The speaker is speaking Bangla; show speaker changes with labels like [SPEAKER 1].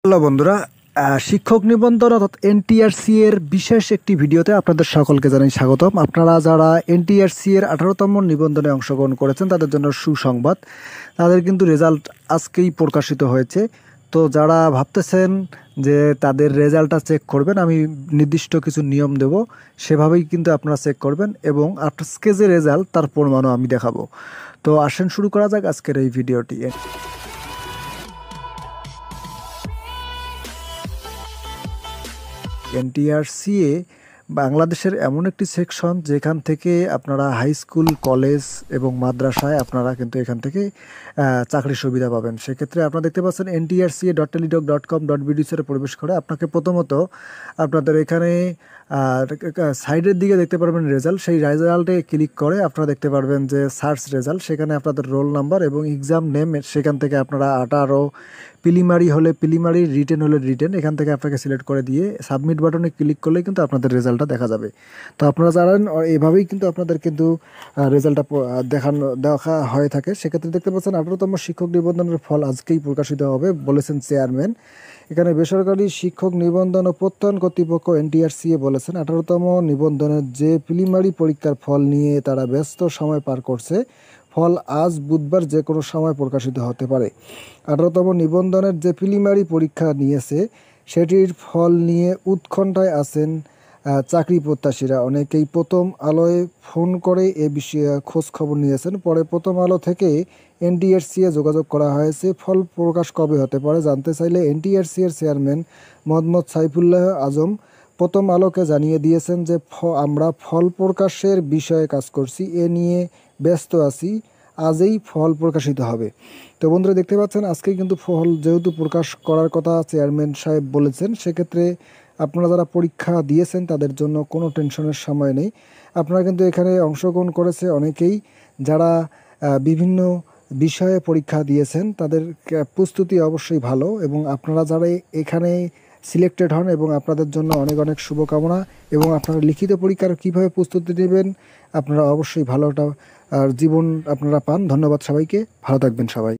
[SPEAKER 1] হ্যালো বন্ধুরা, শিক্ষক নিবন্ধন অর্থাৎ এনটিআরসি এর বিশেষ একটি ভিডিওতে আপনাদের সকলকে জানাই স্বাগতম। আপনারা যারা এনটিআরসি এর 18তম নিবন্ধনে অংশগ্রহণ করেছেন তাদের জন্য সুসংবাদ, তাদের কিন্তু রেজাল্ট আজকেই প্রকাশিত হয়েছে। তো যারা ভাবতেছেন যে তাদের রেজাল্টটা চেক করবেন, আমি নির্দিষ্ট কিছু নিয়ম দেব, সেভাবেই কিন্তু আপনারা চেক করবেন এবং আজকে যে রেজাল্ট তার প্রমাণও আমি দেখাবো। তো আসেন শুরু করা যাক আজকের এই ভিডিওটি। এনটিআরসিএ বাংলাদেশের এমন একটি সেকশন যেখান থেকে আপনারা হাই স্কুল, কলেজ এবং মাদ্রাসায় আপনারা কিন্তু এখান থেকে চাকরির সুবিধা পাবেন। সেক্ষেত্রে আপনারা দেখতে পাচ্ছেন NTRCA.teledoc.com.bd প্রবেশ করে আপনাকে প্রথমত আপনাদের এখানে সাইডের দিকে দেখতে পারবেন রেজাল্ট। সেই রেজাল্টে ক্লিক করে আপনারা দেখতে পারবেন যে সার্চ রেজাল্ট, সেখানে আপনাদের রোল নাম্বার এবং এক্সাম নেম, সেখান থেকে আপনারা 18 প্রিলিমারি হলে প্রিলিমারি, রিটেন হলে রিটেন, এখান থেকে আপনাকে সিলেক্ট করে দিয়ে সাবমিট বাটনে ক্লিক করলেই কিন্তু আপনাদের রেজাল্টটা দেখা যাবে। তো আপনারা জানেন এভাবেই কিন্তু আপনাদের কিন্তু রেজাল্টটা দেখা হয়ে থাকে। সেক্ষেত্রে দেখতে পাচ্ছেন 18তম শিক্ষক নিবন্ধনের ফল আজকেই প্রকাশিত হবে বলেছেন চেয়ারম্যান। এখানে বেসরকারি শিক্ষক নিবন্ধন ও প্রত্যয়ন কর্তৃপক্ষ এনটিআরসিএ বলেছেন 18তম নিবন্ধনের যে প্রিলিমারি পরীক্ষার ফল নিয়ে তারা ব্যস্ত সময় পার করছে, ফল আজ বুধবার যে কোনো সময় প্রকাশিত হতে পারে। 18তম নিবন্ধনের যে প্রিলিমারি পরীক্ষা নিয়েছে সেটির ফল নিয়ে উৎকণ্ঠায় আছেন চাকরি প্রত্যাশীরা। অনেকেই প্রথম আলোয় ফোন করে এ বিষয়ে খোঁজ খবর নিয়েছেন। পরে প্রথম আলো থেকে এনটিআরসিএ যোগাযোগ করা হয়েছে। ফল প্রকাশ কবে হতে পারে জানতে চাইলে এনটিআরসি এর চেয়ারম্যান মোহাম্মদ সাইফুল্লাহ আজম প্রথম আলোকে জানিয়ে দিয়েছেন যে আমরা ফল প্রকাশের বিষয়ে কাজ করছি, এ নিয়ে ব্যস্ত আছি, আজই ফল প্রকাশিত হবে। তো বন্ধুরা দেখতে পাচ্ছেন আজকে কিন্তু ফল যেহেতু প্রকাশ করার কথা চেয়ারম্যান সাহেব বলেছেন, সেক্ষেত্রে আপনারা যারা পরীক্ষা দিয়েছেন তাদের জন্য কোনো টেনশনের সময় নেই। আপনারা কিন্তু এখানে অংশগ্রহণ করেছে অনেকেই, যারা বিভিন্ন বিষয়ে পরীক্ষা দিয়েছেন তাদের প্রস্তুতি অবশ্যই ভালো, এবং আপনারা যারা এখানে সিলেক্টেড হন এবং আপনাদের জন্য অনেক অনেক শুভকামনা। এবং আপনারা লিখিত পরীক্ষার কীভাবে প্রস্তুতি নেবেন আপনারা অবশ্যই ভালো একটা জীবন আপনারা পান। ধন্যবাদ সবাইকে, ভালো থাকবেন সবাই।